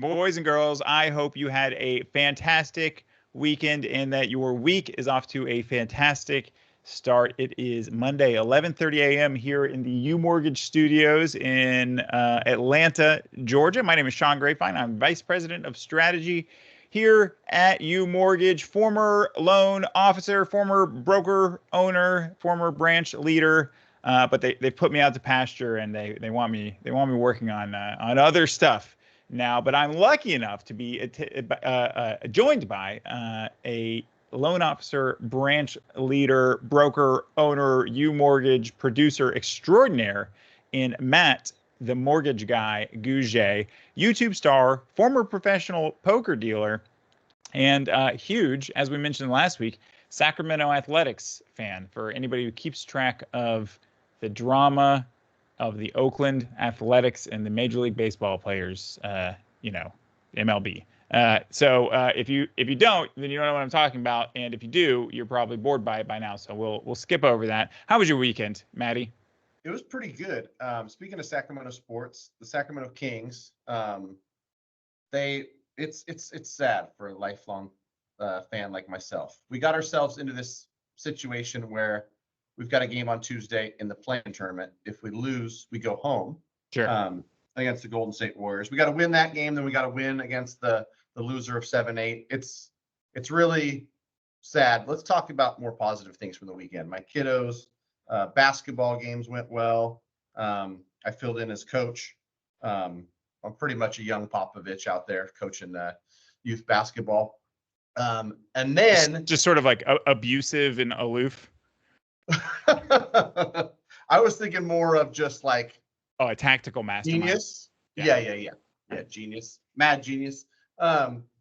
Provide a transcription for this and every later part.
Boys and girls, I hope you had a fantastic weekend and that your week is off to a fantastic start. It is Monday, 11:30 a.m. here in the UMortgage studios in Atlanta, Georgia. My name is Sean Grapevine. I'm Vice President of Strategy here at UMortgage, former loan officer, former broker owner, former branch leader. But they put me out to pasture and they want me working on other stuff now. But I'm lucky enough to be joined by a loan officer, branch leader, broker, owner, UMortgage producer extraordinaire in Matt, the mortgage guy, Gougé, YouTube star, former professional poker dealer, and huge, as we mentioned last week, Sacramento Athletics fan. For anybody who keeps track of the drama of the Oakland Athletics and the Major League Baseball players, MLB. So if you don't, then you don't know what I'm talking about, and if you do, you're probably bored by it by now. So we'll skip over that. How was your weekend, Maddie? It was pretty good. Speaking of Sacramento sports, the Sacramento Kings, it's sad for a lifelong fan like myself. We got ourselves into this situation where we've got a game on Tuesday in the play-in tournament. If we lose, we go home. Sure. Against the Golden State Warriors. We got to win that game, then we got to win against the loser of 7-8. It's really sad. Let's talk about more positive things from the weekend. My kiddos' basketball games went well. I filled in as coach. I'm pretty much a young Popovich out there coaching youth basketball. And then just sort of like abusive and aloof. I was thinking more of just like a tactical mastermind. Genius. Yeah, genius. Mad genius. But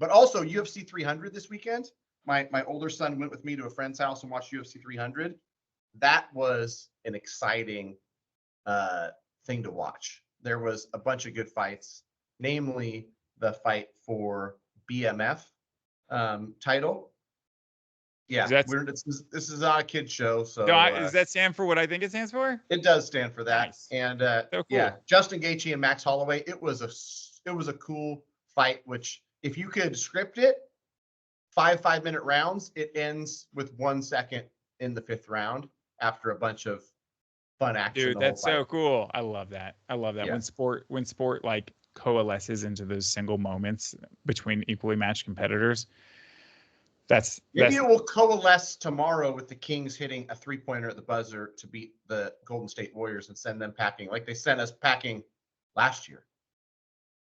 also UFC 300 this weekend. My older son went with me to a friend's house and watched UFC 300. That was an exciting thing to watch. There was a bunch of good fights, namely the fight for BMF title. Yeah, this is not a kid's show. So does that stand for what I think it stands for? It does stand for that. Nice. And so cool. Yeah, Justin Gaethje and Max Holloway. It was a cool fight. Which, if you could script it, 5-minute rounds, it ends with 1 second in the 5th round after a bunch of fun action. Dude, that's so cool. I love that. Yeah. When sport like coalesces into those single moments between equally matched competitors. Maybe it will coalesce tomorrow with the Kings hitting a 3-pointer at the buzzer to beat the Golden State Warriors and send them packing like they sent us packing last year.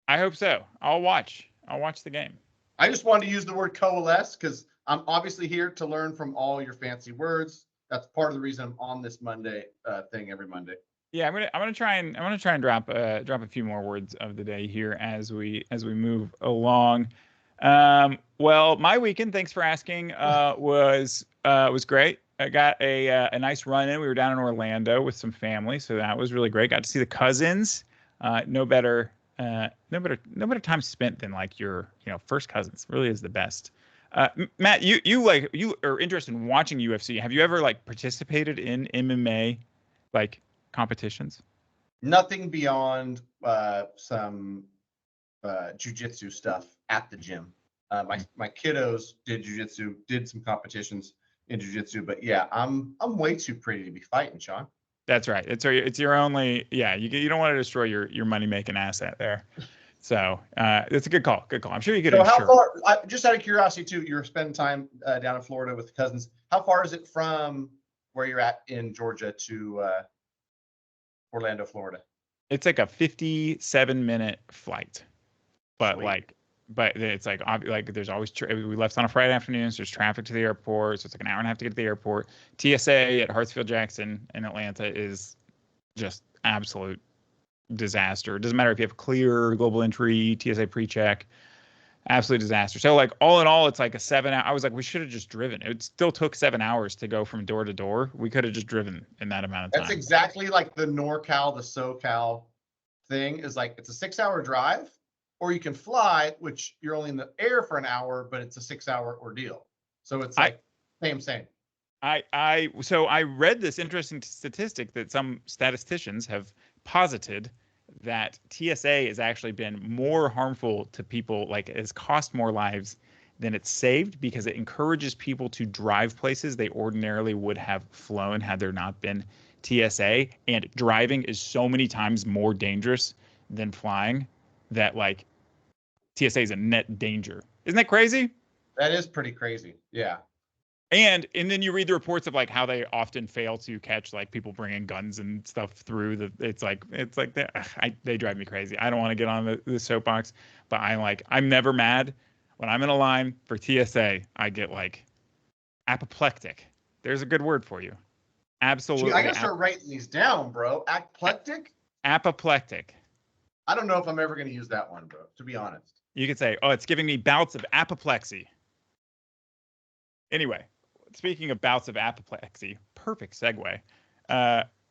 I hope so. I'll watch the game. I just wanted to use the word coalesce because I'm obviously here to learn from all your fancy words. That's part of the reason I'm on this Monday thing every Monday. Yeah, I'm gonna try and drop a few more words of the day here as we move along. Well, my weekend, thanks for asking, was great. I got a nice run in. We were down in Orlando with some family, so that was really great. Got to see the cousins. No better time spent than like your first cousins. Really is the best. Matt, you are interested in watching UFC. Have you ever like participated in MMA like competitions? Nothing beyond some jiu-jitsu stuff at the gym. My kiddos did jiu-jitsu, did some competitions in jiu-jitsu, but yeah, I'm way too pretty to be fighting, Sean. That's right. It's your only, you don't want to destroy your money-making asset there. So it's a good call. I'm sure you could. So how far, just out of curiosity too, you're spending time down in Florida with the cousins. How far is it from where you're at in Georgia to Orlando, Florida? It's like a 57-minute flight, but Sweet. it's like there's always we left on a Friday afternoon, so there's traffic to the airport, so it's like an hour and a half to get to the airport. TSA at Hartsfield-Jackson in Atlanta is just absolute disaster. It doesn't matter if you have clear global entry, TSA pre-check, absolute disaster. So like all in all, it's like a 7 hour. I was like, we should have just driven. It still took 7 hours to go from door to door. We could have just driven in that amount of time. That's exactly like the NorCal, the SoCal thing is like, it's a 6-hour drive, or you can fly, which you're only in the air for an hour, but it's a 6-hour ordeal. So it's like same. So I read this interesting statistic that some statisticians have posited that TSA has actually been more harmful to people, like it's cost more lives than it's saved, because it encourages people to drive places they ordinarily would have flown had there not been TSA. And driving is so many times more dangerous than flying that like TSA is a net danger. Isn't that crazy? That is pretty crazy. Yeah. And then you read the reports of like how they often fail to catch like people bringing guns and stuff through the. It's like they drive me crazy. I don't want to get on the soapbox, but I'm never mad when I'm in a line for TSA. I get like apoplectic. There's a good word for you. Absolutely. Gee, I gotta start writing these down, bro. Apoplectic. Apoplectic. I don't know if I'm ever gonna use that one, bro. To be honest. You could say, "Oh, it's giving me bouts of apoplexy." Anyway. Speaking of bouts of apoplexy, perfect segue.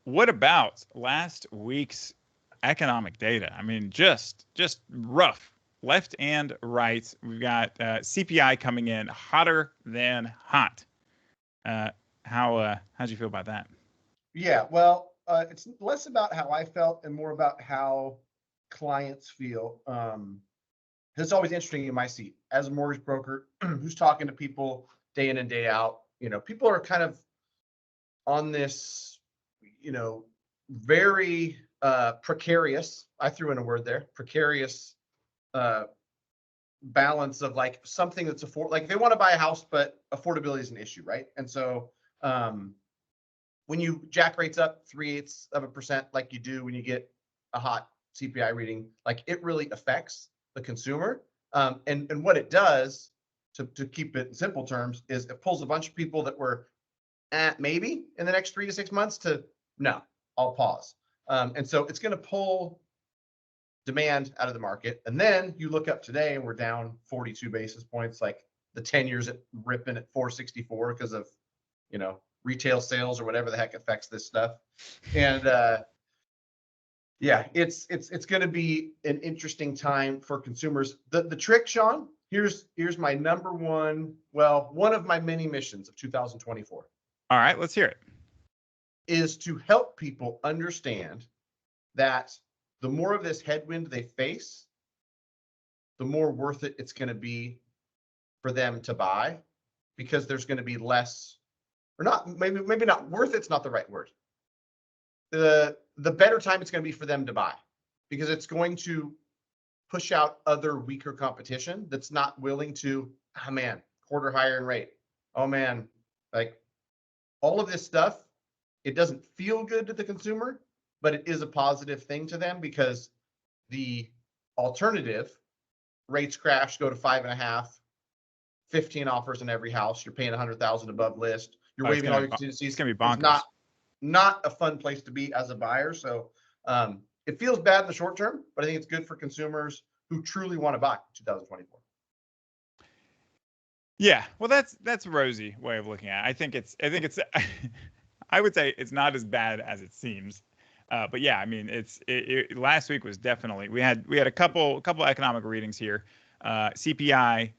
What about last week's economic data? I mean, just rough, left and right. We've got CPI coming in hotter than hot. How'd you feel about that? Yeah, well, it's less about how I felt and more about how clients feel. It's always interesting in my seat as a mortgage broker who's talking to people day in and day out. You know, people are kind of on this, you know, very precarious. I threw in a word there, precarious balance of like something that's like they want to buy a house, but affordability is an issue, right? And so when you jack rates up 0.3% like you do when you get a hot CPI reading, like it really affects the consumer. And what it does, to keep it in simple terms, is it pulls a bunch of people that were maybe in the next 3 to 6 months to no, I'll pause. And so it's going to pull demand out of the market. And then you look up today and we're down 42 basis points, like the 10 years at ripping at 464 because of, you know, retail sales or whatever the heck affects this stuff. And yeah, it's going to be an interesting time for consumers. The trick, Sean, here's my number one, one of my many missions of 2024. All right, let's hear it. Is to help people understand that the more of this headwind they face, the more worth it it's going to be for them to buy, because there's going to be less, or not, maybe not worth it's not the right word. The better time it's going to be for them to buy, because it's going to push out other weaker competition that's not willing to, oh man, quarter higher in rate. Oh man, like all of this stuff, it doesn't feel good to the consumer, but it is a positive thing to them, because the alternative, rates crash, go to 5.5, 15 offers in every house. You're paying 100,000 above list. You're waiving all your contingencies. It's gonna be bonkers. Not a fun place to be as a buyer. So it feels bad in the short term, but I think it's good for consumers who truly want to buy 2024. Yeah, well, that's a rosy way of looking at it. I think it's I would say it's not as bad as it seems. But yeah, I mean, last week was definitely, we had a couple economic readings here. CPI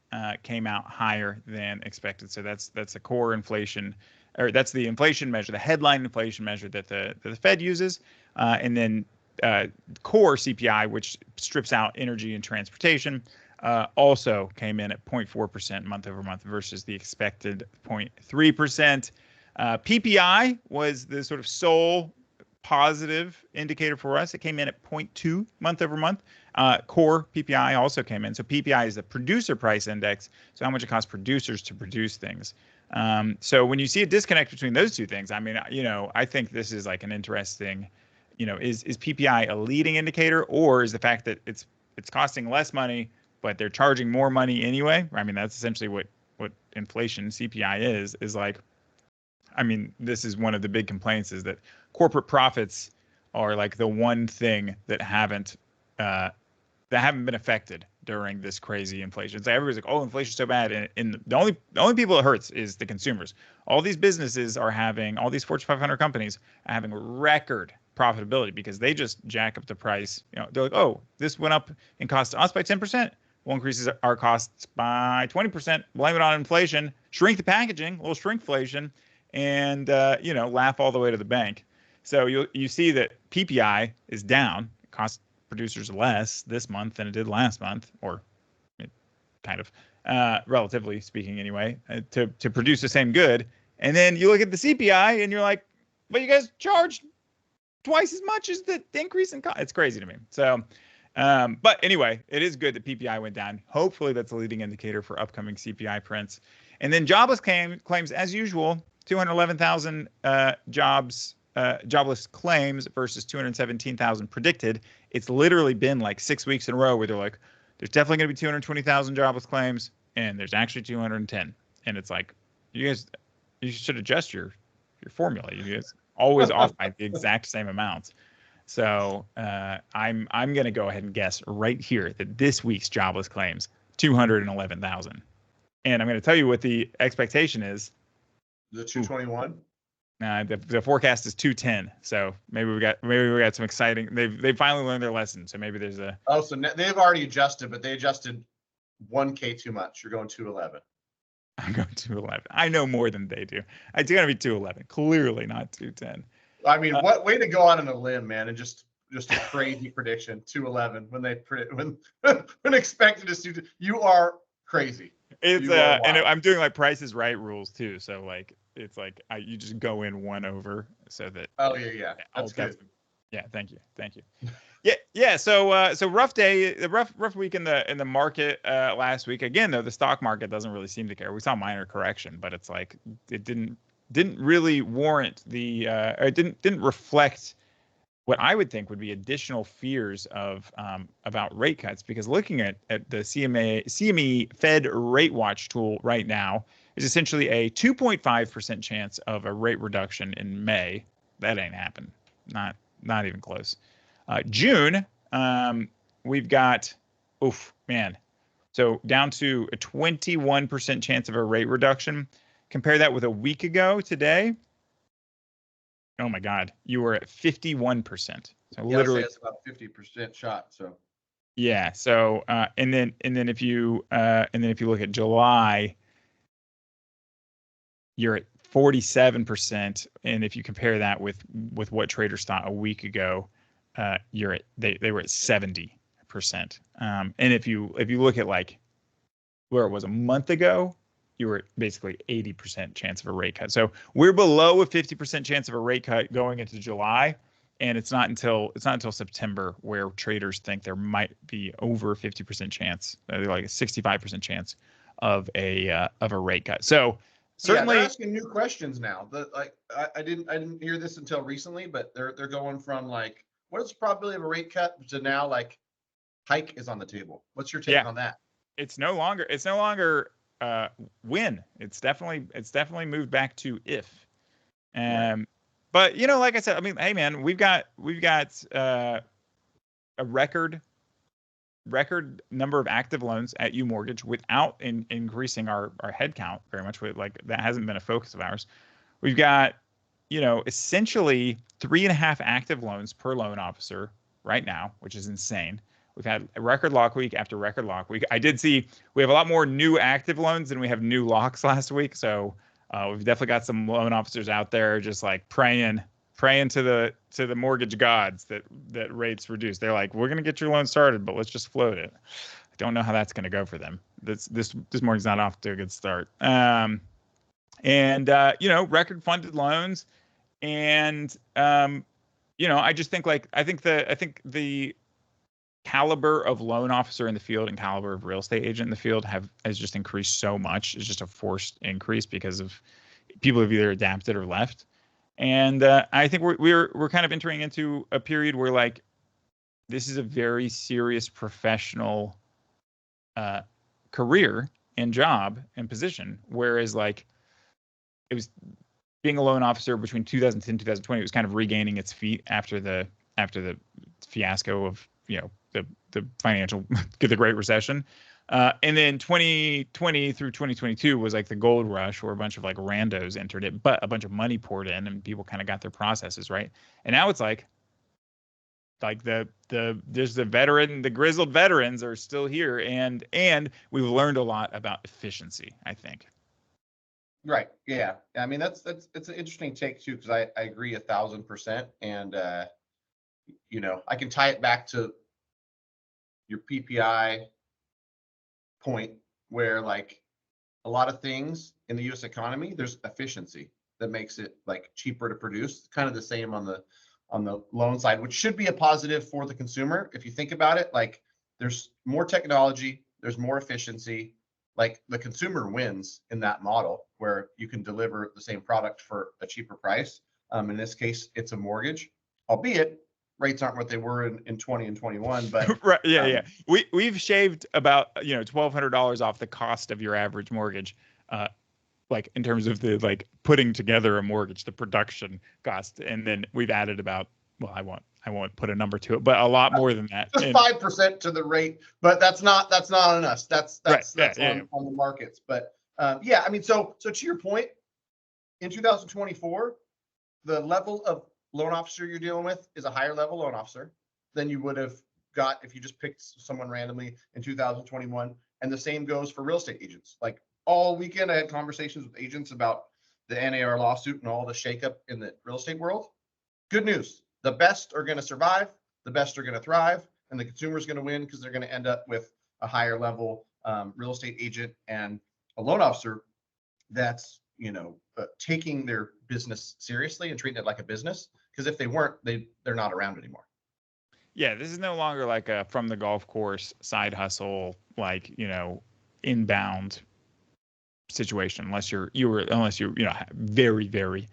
came out higher than expected. So that's a core inflation, or that's the inflation measure, the headline inflation measure that the Fed uses. And then core CPI, which strips out energy and transportation, also came in at 0.4% month over month versus the expected 0.3%. PPI was the sort of sole positive indicator for us. It came in at 0.2 month over month. Core PPI also came in. So PPI is the producer price index. So how much it costs producers to produce things. So when you see a disconnect between those two things, I mean, you know, I think this is like an interesting, you know, is PPI a leading indicator, or is the fact that it's costing less money, but they're charging more money anyway? I mean, that's essentially what inflation, CPI is like. I mean, this is one of the big complaints, is that corporate profits are like the one thing that haven't been affected during this crazy inflation. So everybody's like, oh, inflation's so bad. And the only people it hurts is the consumers. All these businesses all these Fortune 500 companies are having record profitability because they just jack up the price. You know, they're like, oh, this went up in cost to us by 10%. We'll increase our costs by 20%. Blame it on inflation. Shrink the packaging, a little shrinkflation. And laugh all the way to the bank. So you see that PPI is down, cost producers less this month than it did last month, or it kind of, relatively speaking anyway, to produce the same good. And then you look at the CPI and you're like, but you guys charged twice as much as the increase in cost. It's crazy to me. So, but anyway, it is good that PPI went down. Hopefully that's a leading indicator for upcoming CPI prints. And then jobless claims, as usual, 211,000 jobless claims versus 217,000 predicted. It's literally been like 6 weeks in a row where they're like, there's definitely going to be 220,000 jobless claims, and there's actually 210. And it's like, you should adjust your formula. You guys always off by the exact same amounts. So I'm going to go ahead and guess right here that this week's jobless claims 211,000, and I'm going to tell you what the expectation is. The 221. The forecast is 210. So maybe we got some exciting. They've finally learned their lesson. So maybe there's a. Oh, so they've already adjusted, but they adjusted 1K too much. You're going 211. I'm going 211. I know more than they do. It's going to be 211. Clearly not 210. I mean, what way to go out on a limb, man, and just a crazy prediction. 211 when they predict when expected to see. You are crazy. It's and I'm doing like Price is Right rules too. So like it's like you just go in one over so that. Oh yeah. That's good. Yeah, thank you. Yeah. So rough day, the rough week in the market last week. Again, though, the stock market doesn't really seem to care. We saw minor correction, but it's like it didn't really warrant the or it didn't reflect what I would think would be additional fears of about rate cuts, because looking at the CME Fed Rate Watch tool right now is essentially a 2.5% chance of a rate reduction in May. That ain't happened. Not even close. June, we've got, so down to a 21% chance of a rate reduction. Compare that with a week ago today. Oh my God, you were at 51%. So yeah, literally, it's about 50% shot. So yeah. So and then if you look at July, you're at 47%, and if you compare that with what traders thought a week ago, they were at 70%. And if you look at like where it was a month ago, you were at basically 80% chance of a rate cut. So we're below a 50% chance of a rate cut going into July, and it's not until September where traders think there might be over a 50% chance, like a 65% chance of a rate cut. So certainly, they're asking new questions now. I didn't hear this until recently, but they're going from like, what is the probability of a rate cut to now like hike is on the table. What's your take on that? It's no longer when. It's definitely moved back to if. Right. But like I said, I mean, hey man, we've got a record number of active loans at UMortgage without increasing our head count very much. Like that hasn't been a focus of ours. We've got essentially 3.5 active loans per loan officer right now, which is insane. We've had a record lock week after record lock week. I did see we have a lot more new active loans than we have new locks last week. So we've definitely got some loan officers out there just like praying to the mortgage gods that rates reduce. They're like, we're gonna get your loan started, but let's just float it. I don't know how that's gonna go for them. This mortgage's not off to a good start. Record funded loans, and I just think I think the caliber of loan officer in the field and caliber of real estate agent in the field has just increased so much. It's just a forced increase because of people have either adapted or left. And I think we're kind of entering into a period where like this is a very serious professional career and job and position. Whereas like it was being a loan officer between 2010 and 2020, it was kind of regaining its feet after the fiasco of the financial the Great Recession. And then 2020 through 2022 was like the gold rush where a bunch of like randos entered it, but a bunch of money poured in and people kind of got their processes right. And now it's like there's the grizzled veterans are still here, and we've learned a lot about efficiency, I think. Right. Yeah. I mean, it's an interesting take too, because I agree 1,000%. And I can tie it back to your PPI point where like a lot of things in the US economy, there's efficiency that makes it like cheaper to produce. Kind of the same on the loan side, which should be a positive for the consumer. If you think about it, like there's more technology, there's more efficiency, like the consumer wins in that model where you can deliver the same product for a cheaper price. In this case, it's a mortgage, albeit rates aren't what they were in 20 and 21, but right, yeah. We've shaved about $1,200 off the cost of your average mortgage, like in terms of the like putting together a mortgage, the production cost, and then we've added about, well, I won't put a number to it, but a lot more than that. Just 5% to the rate, but that's not on us. That's right, on the markets. But yeah, I mean, so to your point, in 2024, the level of loan officer you're dealing with is a higher level loan officer than you would have got if you just picked someone randomly in 2021. And the same goes for real estate agents. Like all weekend, I had conversations with agents about the NAR lawsuit and all the shakeup in the real estate world. Good news. The best are going to survive. The best are going to thrive, and the consumer is going to win because they're going to end up with a higher level real estate agent and a loan officer that's taking their business seriously and treating it like a business. Because if they weren't, they're not around anymore. Yeah, this is no longer like a from the golf course side hustle, like inbound situation. Unless you're very very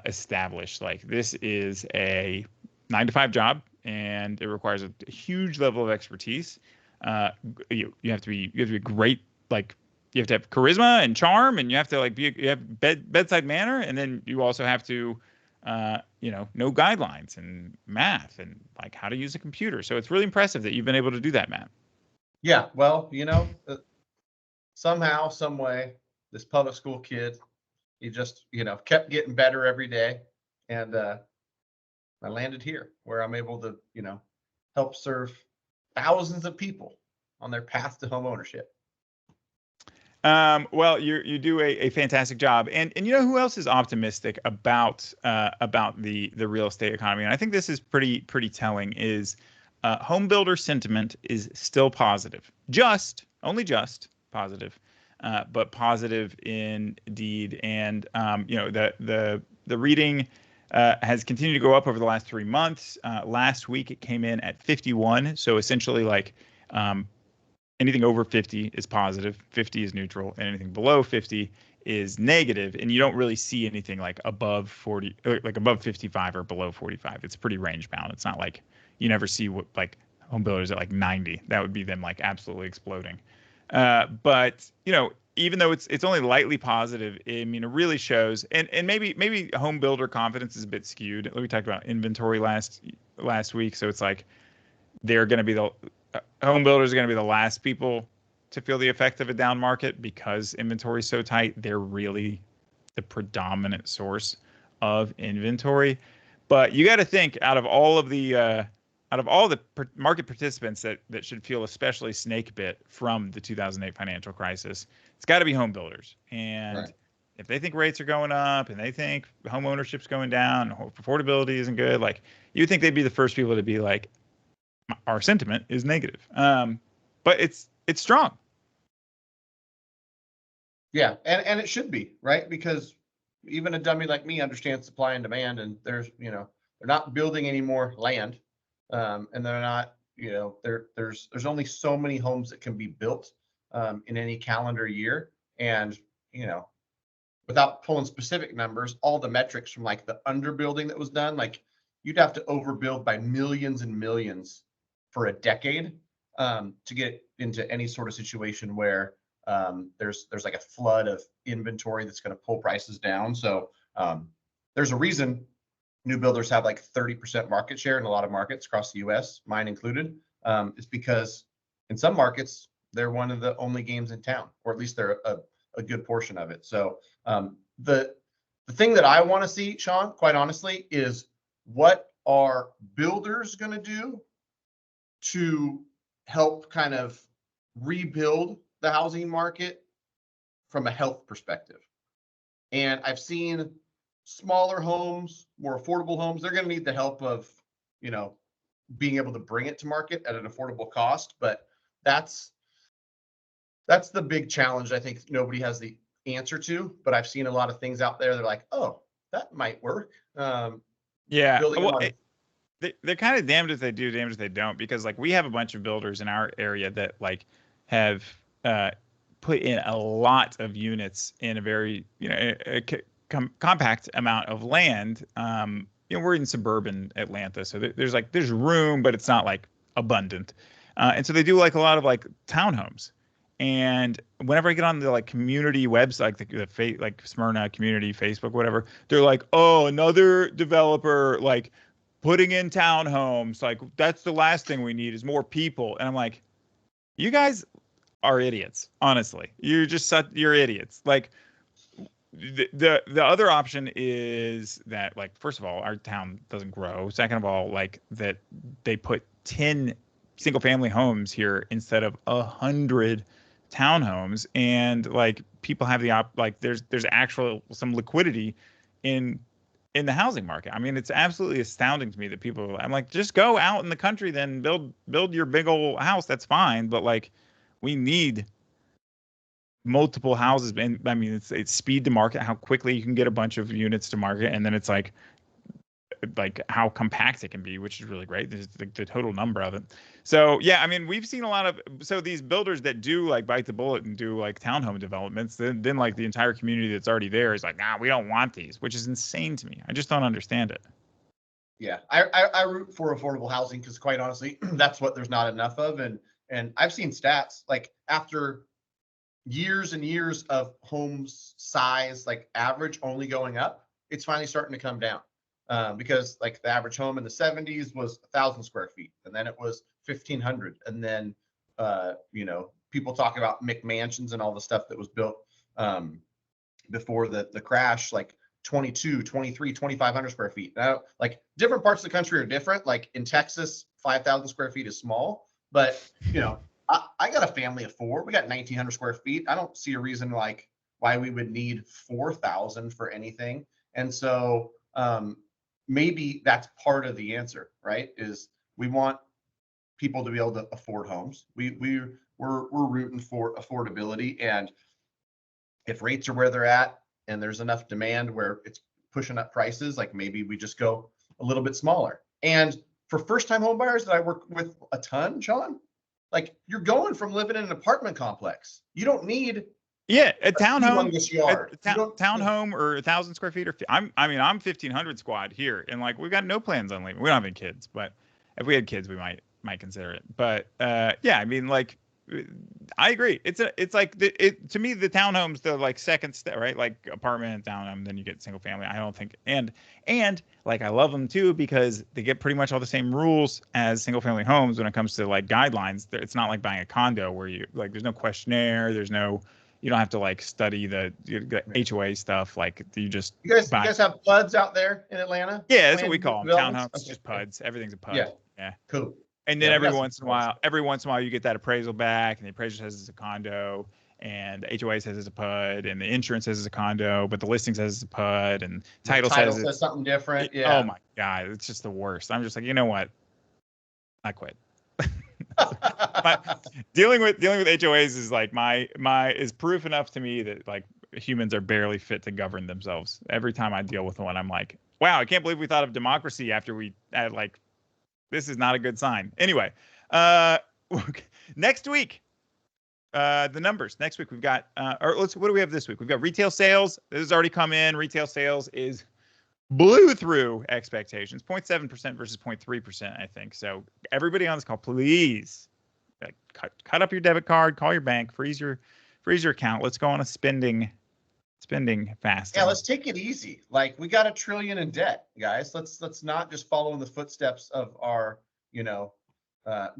established. Like this is a 9-to-5 job, and it requires a huge level of expertise. You have to be great. Like you have to have charisma and charm, and you have to like you have bedside manner, and then you also have to know guidelines and math and like how to use a computer. So it's really impressive that you've been able to do that, Matt. Yeah, well, somehow, some way, this public school kid, he just kept getting better every day, and I landed here where I'm able to help serve thousands of people on their path to home ownership. Well, you do a fantastic job, and you know who else is optimistic about the real estate economy, and I think this is pretty telling. Is home builder sentiment is still positive, only just positive, but positive indeed, and the reading has continued to go up over the last 3 months. Last week it came in at 51, so essentially like anything over 50 is positive, 50 is neutral, and anything below 50 is negative. And you don't really see anything like above 40, like above 55 or below 45. It's pretty range bound. It's not like you never see what like home builders at like 90. That would be them like absolutely exploding. But even though it's only lightly positive, I mean, it really shows. And maybe home builder confidence is a bit skewed. We talked about inventory last week, so it's like they're going to be home builders are going to be the last people to feel the effect of a down market because inventory is so tight. They're really the predominant source of inventory. But you got to think out of all the market participants that should feel especially snake bit from the 2008 financial crisis, it's got to be home builders. And right. If they think rates are going up and they think home ownership's going down, affordability isn't good, like you think they'd be the first people to be like, our sentiment is negative. But it's strong. Yeah, and it should be, right? Because even a dummy like me understands supply and demand, and there's they're not building any more land, and they're not there's only so many homes that can be built in any calendar year, and without pulling specific numbers, all the metrics from like the underbuilding that was done, like you'd have to overbuild by millions and millions for a decade to get into any sort of situation where there's like a flood of inventory that's going to pull prices down. So there's a reason new builders have like 30% market share in a lot of markets across the US, mine included. It's because in some markets, they're one of the only games in town, or at least they're a good portion of it. So the thing that I want to see, Sean, quite honestly, is what are builders going to do to help kind of rebuild the housing market from a health perspective. And I've seen smaller homes, more affordable homes, they're going to need the help of, being able to bring it to market at an affordable cost. But that's the big challenge. I think nobody has the answer to, but I've seen a lot of things out there. They're like, oh, that might work. Yeah. Building Well, on they're kind of damned if they do, damned if they don't, because like we have a bunch of builders in our area that like have put in a lot of units in a very, compact amount of land. We're in suburban Atlanta, so there's room, but it's not like abundant. And so they do like a lot of like townhomes. And whenever I get on the like community website, like Smyrna community, Facebook, whatever, they're like, oh, another developer like putting in townhomes. Like that's the last thing we need is more people. And I'm like, you guys are idiots. Honestly, you're idiots. Like the other option is that like, first of all, our town doesn't grow. Second of all, like that they put 10 single family homes here instead of 100 townhomes, and like people have there's actual some liquidity in the housing market. I mean, it's absolutely astounding to me that I'm like, just go out in the country, then build your big old house. That's fine, but like we need multiple houses. And I mean, it's speed to market, how quickly you can get a bunch of units to market, and then it's like how compact it can be, which is really great. There's the total number of it. So yeah, I mean, we've seen a lot of these builders that do like bite the bullet and do like townhome developments. Then like the entire community that's already there is like, nah, we don't want these, which is insane to me. I just don't understand it. Yeah, I root for affordable housing because quite honestly, that's what there's not enough of. And I've seen stats like after years and years of homes size, like average only going up, it's finally starting to come down. Because like the average home in the 70s was 1,000 square feet, and then it was 1,500, and then people talk about McMansions and all the stuff that was built before the crash, like 22, 23, 2,500 square feet. Now, like different parts of the country are different. Like in Texas, 5,000 square feet is small, but I got a family of 4. We got 1,900 square feet. I don't see a reason like why we would need 4,000 for anything, and so. Maybe that's part of the answer, right? Is we want people to be able to afford homes. We're rooting for affordability, and if rates are where they're at and there's enough demand where it's pushing up prices, like maybe we just go a little bit smaller. And for first-time home buyers that I work with a ton, Sean, like you're going from living in an apartment complex. You don't need a townhome, townhome or 1,000 square feet. I'm 1,500 squad here, and like we've got no plans on leaving. We don't have any kids, but if we had kids, we might consider it. But yeah, I mean, like I agree. It's like to me the townhome's the like second step, right? Like apartment and townhome, then you get single family. I don't think and like I love them too because they get pretty much all the same rules as single family homes when it comes to like guidelines. It's not like buying a condo where you like there's no questionnaire, you don't have to like study the HOA stuff. Like you guys have PUDs out there in Atlanta? Yeah, that's what we call them. Townhomes, okay. Just PUDs. Everything's a PUD. Yeah. Cool. And then every once in a while, you get that appraisal back, and the appraiser says it's a condo, and the HOA says it's a PUD, and the insurance says it's a condo, but the listing says it's a PUD, and title says something different. Yeah. Oh my God, it's just the worst. I'm just like, you know what? I quit. Dealing with HOAs is like is proof enough to me that like humans are barely fit to govern themselves. Every time I deal with one, I'm like, wow, I can't believe we thought of democracy after we had like, this is not a good sign. Anyway, next week, the numbers. Next week we've got, what do we have this week? We've got retail sales. This has already come in. Retail sales blew through expectations, 0.7% versus 0.3%, I think. So everybody on this call, please cut up your debit card, call your bank, freeze your account. Let's go on a spending fast. Yeah, let's take it easy. Like we got $1 trillion in debt, guys. Let's not just follow in the footsteps of our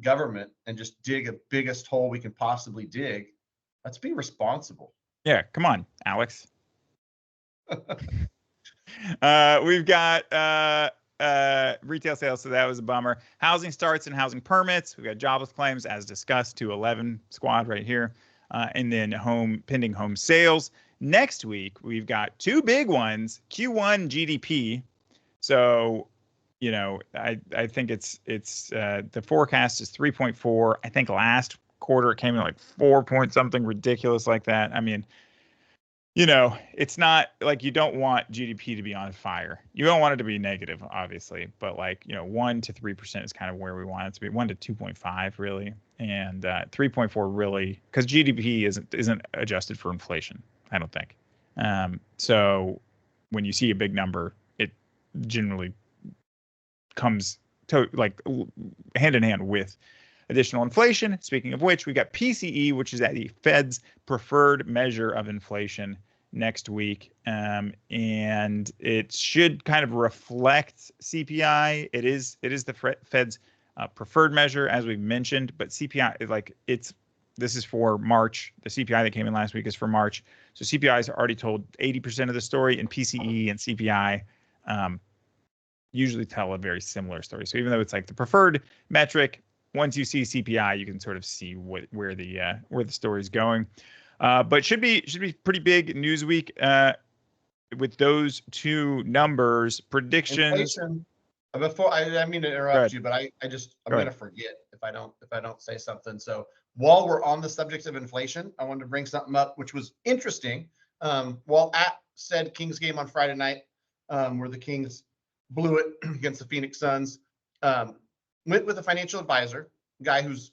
government and just dig a biggest hole we can possibly dig. Let's be responsible. Yeah, come on, Alex. We've got retail sales, so that was a bummer. Housing starts and housing permits. We've got jobless claims, as discussed, 211 squad right here, and then pending home sales. Next week we've got 2 big ones: Q1 GDP. So you know, I think it's the forecast is 3.4. I think last quarter it came in like 4 point something ridiculous like that. I mean, you know, it's not like you don't want GDP to be on fire. You don't want it to be negative, obviously, but like, you know, 1 to 3% is kind of where we want it to be. 1 to 2.5 really, and 3.4 really, because GDP isn't adjusted for inflation, I don't think. So when you see a big number, it generally comes to like hand in hand with additional inflation. Speaking of which, we got PCE, which is the Fed's preferred measure of inflation next week. And it should kind of reflect CPI. It is the Fed's preferred measure, as we've mentioned, but CPI is like this is for March. The CPI that came in last week is for March. So CPI has already told 80% of the story, and PCE and CPI usually tell a very similar story. So even though it's like the preferred metric, once you see CPI, you can sort of see where the story is going. But should be pretty big news week with those two numbers. Predictions. Inflation. Before I mean to interrupt you, but I'm going to forget if I don't say something. So while we're on the subject of inflation, I wanted to bring something up which was interesting. While at said Kings game on Friday night, where the Kings blew it against the Phoenix Suns, went with a financial advisor, a guy who's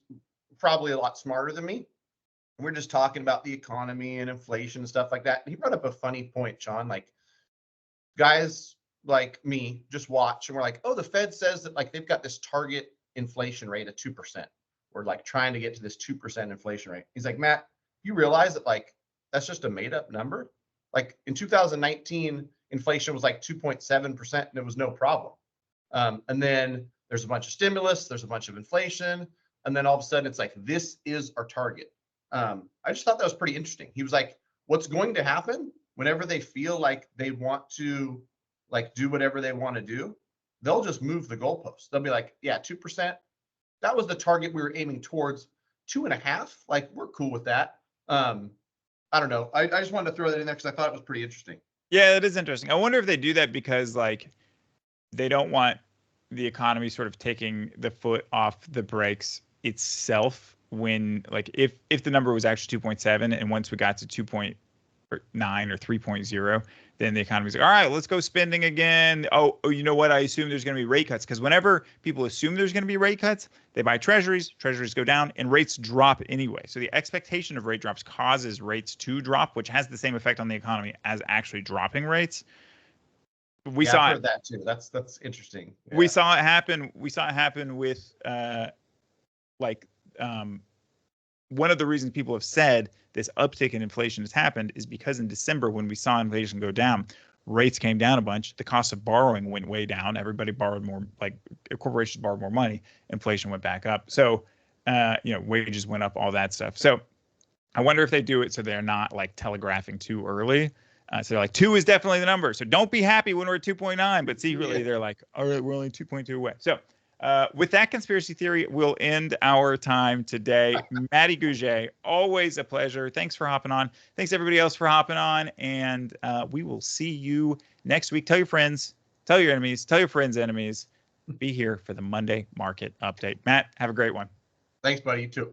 probably a lot smarter than me. And we're just talking about the economy and inflation and stuff like that. And he brought up a funny point, Sean. Like, guys like me just watch and we're like, oh, the Fed says that like they've got this target inflation rate of 2%. We're like trying to get to this 2% inflation rate. He's like, Matt, you realize that like that's just a made up number? Like in 2019, inflation was like 2.7% and it was no problem. And then there's a bunch of stimulus, there's a bunch of inflation, and then all of a sudden it's like, this is our target. I just thought that was pretty interesting. He was like, what's going to happen whenever they feel like they want to like do whatever they want to do, they'll just move the goalposts. They'll be like, yeah, 2%. That was the target we were aiming towards. 2.5%. Like, we're cool with that. I don't know. I just wanted to throw that in there because I thought it was pretty interesting. Yeah, it is interesting. I wonder if they do that because like they don't want the economy sort of taking the foot off the brakes itself when like if the number was actually 2.7 and once we got to 2.9 or 3.0, then the economy's like, all right, let's go spending again. Oh, you know what? I assume there's going to be rate cuts because whenever people assume there's going to be rate cuts, they buy treasuries go down and rates drop anyway. So the expectation of rate drops causes rates to drop, which has the same effect on the economy as actually dropping rates. We saw I've heard that too. That's interesting. Yeah. We saw it happen. We saw it happen with one of the reasons people have said this uptick in inflation has happened is because in December, when we saw inflation go down, rates came down a bunch. The cost of borrowing went way down. Everybody borrowed more, like corporations borrowed more money. Inflation went back up. So, wages went up, all that stuff. So I wonder if they do it so they're not like telegraphing too early. So they're like, 2 is definitely the number. So don't be happy when we're at 2.9, but secretly they're like, all right, we're only 2.2 away. So with that conspiracy theory, we'll end our time today. Matty Gougé, always a pleasure. Thanks for hopping on. Thanks everybody else for hopping on. And we will see you next week. Tell your friends, tell your enemies, tell your friends' enemies. Be here for the Monday market update. Matt, have a great one. Thanks, buddy. You too.